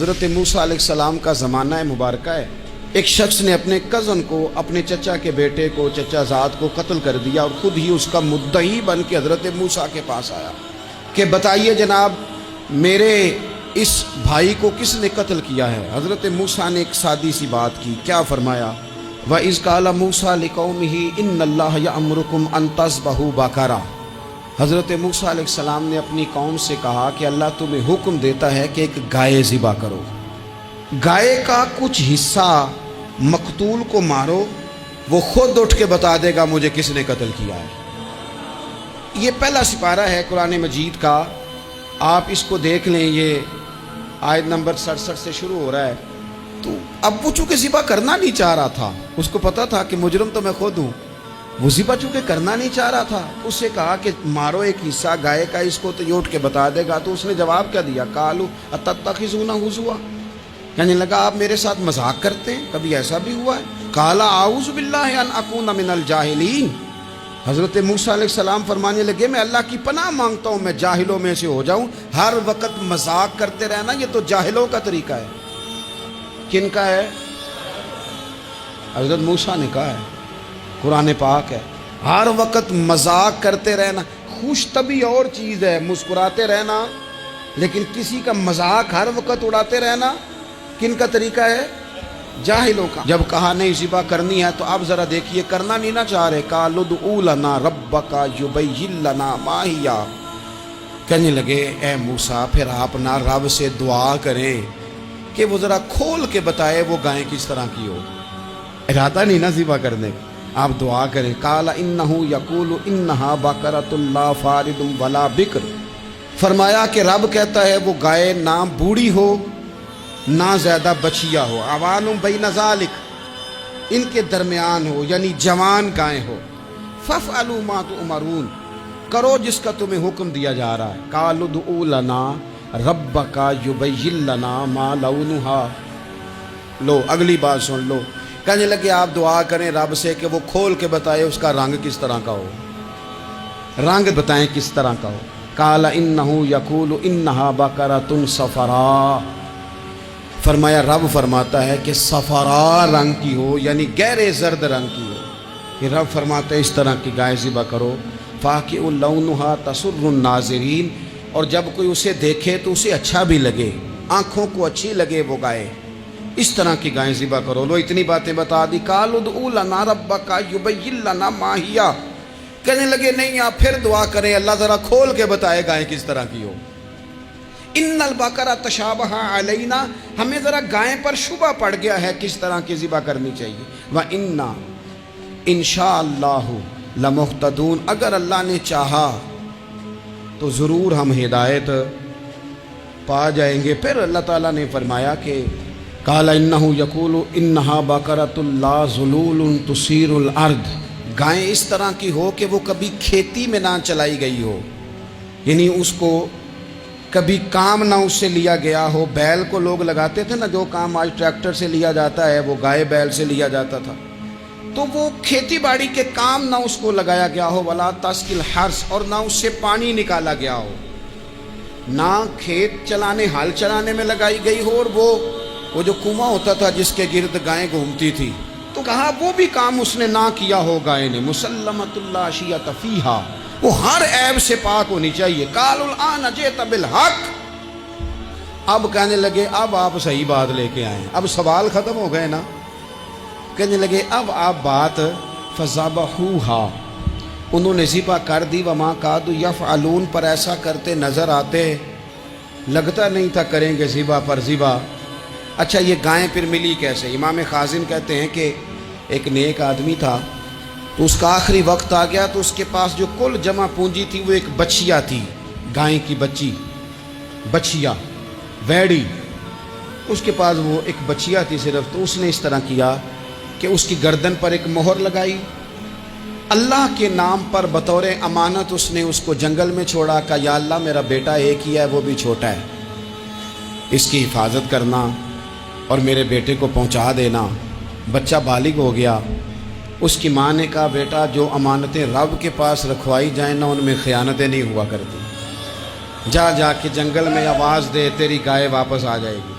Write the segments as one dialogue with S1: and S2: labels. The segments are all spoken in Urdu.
S1: حضرت موسیٰ علیہ السلام کا زمانہ مبارکہ ہے. ایک شخص نے اپنے کزن کو، اپنے چچا کے بیٹے کو، چچا زاد کو قتل کر دیا اور خود ہی اس کا مدعی بن کے حضرت موسیٰ کے پاس آیا کہ بتائیے جناب میرے اس بھائی کو کس نے قتل کیا ہے. حضرت موسیٰ نے ایک سادی سی بات کی. کیا فرمایا؟ وَإِذْ قَالَ مُوسَىٰ لِقَوْمِهِ إِنَّ اللَّهَ يَأْمُرُكُمْ أَن تَذْبَحُوا بَقَرَةً. حضرت موسیٰ علیہ السلام نے اپنی قوم سے کہا کہ اللہ تمہیں حکم دیتا ہے کہ ایک گائے ذبح کرو. گائے کا کچھ حصہ مقتول کو مارو، وہ خود اٹھ کے بتا دے گا مجھے کس نے قتل کیا ہے. یہ پہلا سپارہ ہے قرآن مجید کا، آپ اس کو دیکھ لیں. یہ آیت نمبر 67 سے شروع ہو رہا ہے. تو اب وہ چونکہ ذبح کرنا نہیں چاہ رہا تھا، اس کو پتا تھا کہ مجرم تو میں خود ہوں، وہ ذبح چونکہ کرنا نہیں چاہ رہا تھا، اس سے کہا کہ مارو ایک حصہ گائے کا، اس کو تو یہ اٹھ کے بتا دے گا. تو اس نے جواب کیا دیا؟ قالوا اتتخذون ہزوا، کہنے لگا آپ میرے ساتھ مذاق کرتے ہیں، کبھی ایسا بھی ہوا ہے؟ قال اعوذ باللہ ان اکون من الجاہلین. حضرت موسیٰ علیہ السلام فرمانے لگے میں اللہ کی پناہ مانگتا ہوں میں جاہلوں میں سے ہو جاؤں. ہر وقت مذاق کرتے رہنا یہ تو جاہلوں کا طریقہ ہے. کن کا ہے؟ حضرت موسیٰ نے کہا ہے، قرآن پاک ہے. ہر وقت مذاق کرتے رہنا، خوش طبعی اور چیز ہے، مسکراتے رہنا، لیکن کسی کا مذاق ہر وقت اڑاتے رہنا کن کا طریقہ ہے؟ جاہلوں کا. جب کہا نہیں ذبح کرنی ہے تو اب ذرا دیکھیے کرنا نہیں نہ چاہ رہے. قالوا ادع لنا ربک یبین لنا ما ہی. کہنے لگے اے موسیٰ پھر آپ نہ رب سے دعا کریں کہ وہ ذرا کھول کے بتائے وہ گائیں کس طرح کی ہو. ارادہ نہیں نہ ذبح کرنے کا، آپ دعا کریں. قال انہ یقول انہا بقرۃ لا فارض ولا بکر. فرمایا کہ رب کہتا ہے وہ گائے نہ بوڑھی ہو نہ زیادہ بچیا ہو، عوان بین ذالک، ان کے درمیان ہو، یعنی جوان گائے ہو. فافعلوا ما تؤمرون، کرو جس کا تمہیں حکم دیا جا رہا ہے. قالوا ادع لنا ربک یبین لنا ما لونھا. لو اگلی بات سن لو. کہنے لگے آپ دعا کریں رب سے کہ وہ کھول کے بتائے اس کا رنگ کس طرح کا ہو، رنگ بتائیں کس طرح کا ہو. قال انہ یقول انہا بقرۃ صفراء. فرمایا رب فرماتا ہے کہ صفراء رنگ کی ہو، یعنی گہرے زرد رنگ کی ہو. کہ رب فرماتا ہے اس طرح کی گائے ذبح کرو. فاقع لونھا تسر الناظرین، اور جب کوئی اسے دیکھے تو اسے اچھا بھی لگے، آنکھوں کو اچھی لگے وہ گائے، اس طرح کی گائیں ذبح کرو. لو اتنی باتیں بتا دی. قالوا ادع لنا ربک یبین لنا ما ہی. کہنے لگے نہیں آپ پھر دعا کریں اللہ ذرا کھول کے بتائے گائیں کس طرح کی ہو. ان البقرہ تشابہ علینا، ہمیں ذرا گائیں پر شبہ پڑ گیا ہے کس طرح کی ذبح کرنی چاہیے. وَإِنَّا انشاءاللہ لمہتدون، اگر اللہ نے چاہا تو ضرور ہم ہدایت پا جائیں گے. پھر اللہ تعالیٰ نے فرمایا کہ قال انہ یقول انہا بقرۃ لا ذلول تثیر الارض، گائیں اس طرح کی ہو کہ وہ کبھی کھیتی میں نہ چلائی گئی ہو، یعنی اس کو کبھی کام نہ اس سے لیا گیا ہو. بیل کو لوگ لگاتے تھے نا، جو کام آج ٹریکٹر سے لیا جاتا ہے وہ گائے بیل سے لیا جاتا تھا. تو وہ کھیتی باڑی کے کام نہ اس کو لگایا گیا ہو. ولا تسقی الحرث، اور نہ اس سے پانی نکالا گیا ہو، نہ کھیت چلانے ہل چلانے میں لگائی گئی ہو. اور وہ جو کنواں ہوتا تھا جس کے گرد گائیں گھومتی تھی، تو کہا وہ بھی کام اس نے نہ کیا ہو گائے نے. مسلمۃ لا شیۃ فیہا، وہ ہر عیب سے پاک ہونی چاہیے. قالوا الآن جئت بالحق، اب کہنے لگے اب آپ صحیح بات لے کے آئیں، اب سوال ختم ہو گئے نا. کہنے لگے اب آپ بات فذبحوہا، انہوں نے ذبح کر دی. وما کادوا یفعلون، پر ایسا کرتے نظر آتے، لگتا نہیں تھا کریں گے ذبح پر ذبح. اچھا یہ گائیں پھر ملی کیسے؟ امام خازن کہتے ہیں کہ ایک نیک آدمی تھا، تو اس کا آخری وقت آ گیا، تو اس کے پاس جو کل جمع پونجی تھی وہ ایک بچیا تھی، گائیں کی بچی، بچیا ویڑی، اس کے پاس وہ ایک بچیا تھی صرف. تو اس نے اس طرح کیا کہ اس کی گردن پر ایک مہر لگائی، اللہ کے نام پر بطور امانت اس نے اس کو جنگل میں چھوڑا. کہا یا اللہ میرا بیٹا ایک ہی ہے، وہ بھی چھوٹا ہے، اس کی حفاظت کرنا اور میرے بیٹے کو پہنچا دینا. بچہ بالغ ہو گیا. اس کی ماں نے کہا بیٹا جو امانتیں رب کے پاس رکھوائی جائیں نا ان میں خیانتیں نہیں ہوا کرتی، جا کے جنگل میں آواز دے تیری گائے واپس آ جائے گی.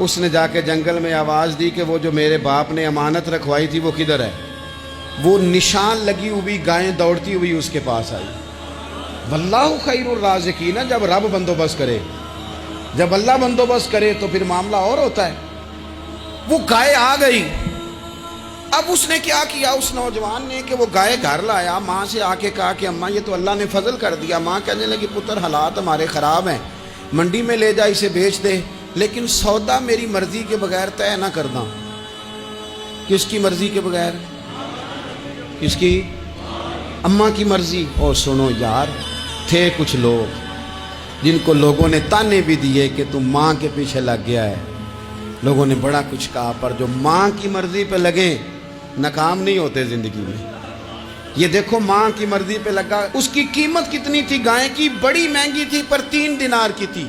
S1: اس نے جا کے جنگل میں آواز دی کہ وہ جو میرے باپ نے امانت رکھوائی تھی وہ کدھر ہے؟ وہ نشان لگی ہوئی گائیں دوڑتی ہوئی اس کے پاس آئی۔ واللہ خیر الرازقین، جب رب بندوبست کرے، جب اللہ بندوبست کرے تو پھر معاملہ اور ہوتا ہے۔ وہ گائے آ گئی۔ اب اس نے کیا کیا اس نوجوان نے کہ وہ گائے گھر لایا، ماں سے آ کے کہا کہ اماں یہ تو اللہ نے فضل کر دیا۔ ماں کہنے لگی پتر حالات ہمارے خراب ہیں، منڈی میں لے جا اسے بیچ دے، لیکن سودا میری مرضی کے بغیر طے نہ کرنا۔ کس کی مرضی کے بغیر؟ کس کی؟ اماں کی مرضی۔ اور سنو یار، تھے کچھ لوگ جن کو لوگوں نے تانے بھی دیے کہ تم ماں کے پیچھے لگ گیا ہے، لوگوں نے بڑا کچھ کہا، پر جو ماں کی مرضی پہ لگیں ناکام نہیں ہوتے زندگی میں۔ یہ دیکھو ماں کی مرضی پہ لگا۔ اس کی قیمت کتنی تھی گائے کی؟ بڑی مہنگی تھی، پر 3 دینار کی تھی۔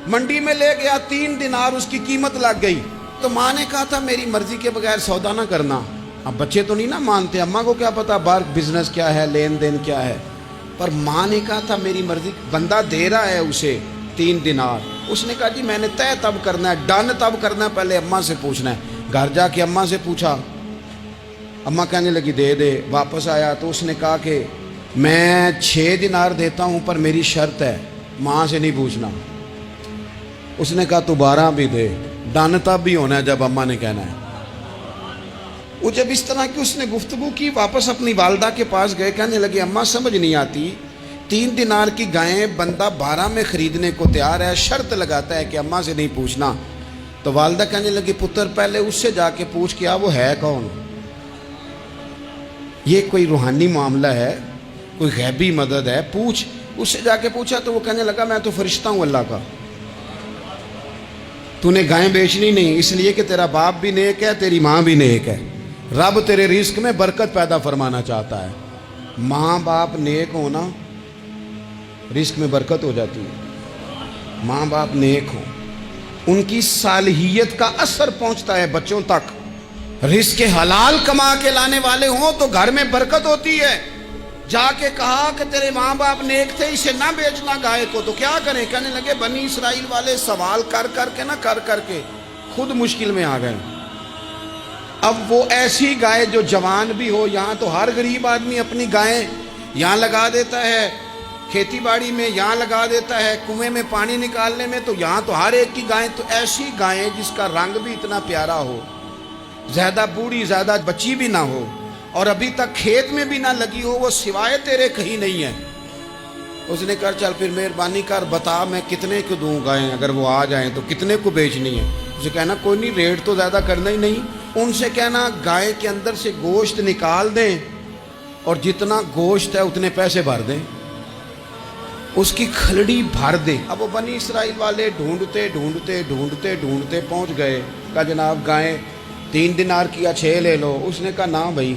S1: منڈی میں لے گیا، 3 دینار اس کی قیمت لگ گئی۔ تو ماں نے کہا تھا میری مرضی کے بغیر سودا نہ کرنا۔ اب بچے تو نہیں نا مانتے، اماں کو کیا پتا باہر بزنس کیا ہے، لین دین کیا ہے، پر ماں نے کہا تھا میری مرضی۔ بندہ دے رہا ہے اسے 3 دینار، اس نے کہا جی میں نے طے تب کرنا ہے، ڈن تب کرنا ہے، پہلے اماں سے پوچھنا ہے۔ گھر جا کے اماں سے پوچھا، اماں کہنے لگی دے دے۔ واپس آیا تو اس نے کہا کہ میں 6 دینار دیتا ہوں پر میری شرط ہے، ماں سے نہیں پوچھنا۔ اس نے کہا تو 12 بھی دے، ڈن تب بھی ہونا ہے جب اماں نے کہنا ہے۔ وہ جب اس طرح کی اس نے گفتگو کی، واپس اپنی والدہ کے پاس گئے، کہنے لگے اماں سمجھ نہیں آتی، 3 دینار کی گائیں بندہ 12 میں خریدنے کو تیار ہے، شرط لگاتا ہے کہ اماں سے نہیں پوچھنا۔ تو والدہ کہنے لگی پتر پہلے اس سے جا کے پوچھ کیا وہ ہے کون؟ یہ کوئی روحانی معاملہ ہے، کوئی غیبی مدد ہے، پوچھ۔ اس سے جا کے پوچھا تو وہ کہنے لگا میں تو فرشتہ ہوں اللہ کا، تو نے گائیں بیچنی نہیں، اس لیے کہ تیرا باپ بھی نیک ہے، تیری ماں بھی نیک ہے، رب تیرے رزق میں برکت پیدا فرمانا چاہتا ہے۔ ماں باپ نیک ہونا رزق میں برکت ہو جاتی ہے۔ ماں باپ نیک ہوں، ان کی صالحیت کا اثر پہنچتا ہے بچوں تک۔ رزق حلال کما کے لانے والے ہوں تو گھر میں برکت ہوتی ہے۔ جا کے کہا کہ تیرے ماں باپ نیک تھے، اسے نہ بیچنا گائے کو، تو کیا کریں؟ کہنے لگے بنی اسرائیل والے سوال کر کر کے خود مشکل میں آ گئے۔ اب وہ ایسی گائے جو جوان بھی ہو، یہاں تو ہر غریب آدمی اپنی گائیں یہاں لگا دیتا ہے، کھیتی باڑی میں یہاں لگا دیتا ہے، کنویں میں پانی نکالنے میں، تو یہاں تو ہر ایک کی گائیں، تو ایسی گائیں جس کا رنگ بھی اتنا پیارا ہو، زیادہ بوڑھی زیادہ بچی بھی نہ ہو، اور ابھی تک کھیت میں بھی نہ لگی ہو، وہ سوائے تیرے کہیں نہیں ہے۔ اس نے کہا چل پھر مہربانی کر بتا میں کتنے کو دوں گائیں، اگر وہ آ جائیں تو کتنے کو بیچنی ہے؟ اسے کہنا کوئی نہیں، ریٹ تو زیادہ کرنا ہی نہیں، ان سے کہنا گائے کے اندر سے گوشت نکال دیں اور جتنا گوشت ہے اتنے پیسے بھر دیں، اس کی کھلڑی بھر دیں۔ اب وہ بنی اسرائیل والے ڈھونڈتے پہنچ گئے، کہا جناب گائیں 3 دینار کی یا 6 لے لو۔ اس نے کہا نہ بھائی،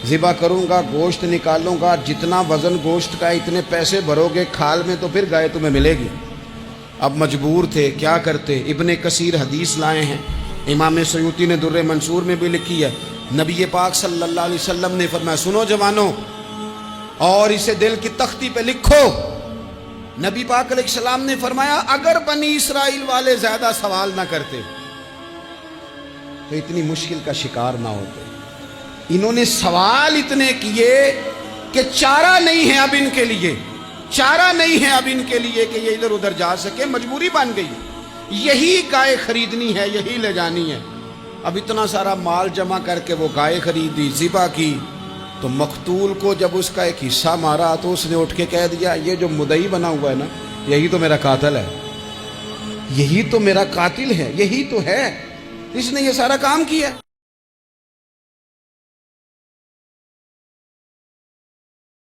S1: ذبح کروں گا، گوشت نکالوں گا، جتنا وزن گوشت کا اتنے پیسے بھرو گے کھال میں تو پھر گائے تمہیں ملے گی۔ اب مجبور تھے، کیا کرتے؟ ابن کثیر حدیث لائے ہیں، امام سیوطی نے در منصور میں بھی لکھی ہے، نبی پاک صلی اللہ علیہ وسلم نے فرمایا سنو جوانوں، اور اسے دل کی تختی پہ لکھو، نبی پاک علیہ السلام نے فرمایا اگر بنی اسرائیل والے زیادہ سوال نہ کرتے تو اتنی مشکل کا شکار نہ ہوتے۔ انہوں نے سوال اتنے کیے کہ چارہ نہیں ہے اب ان کے لیے، چارہ نہیں ہے اب ان کے لیے کہ یہ ادھر ادھر جا سکے، مجبوری بن گئی، یہی گائے خریدنی ہے، یہی لے جانی ہے۔ اب اتنا سارا مال جمع کر کے وہ گائے خریدی، ذبح کی، تو مقتول کو جب اس کا ایک حصہ مارا تو اس نے اٹھ کے کہہ دیا یہ جو مدعی بنا ہوا ہے نا، یہی تو میرا قاتل ہے، یہی تو میرا قاتل ہے، یہی تو ہے، اس نے یہ سارا کام کیا۔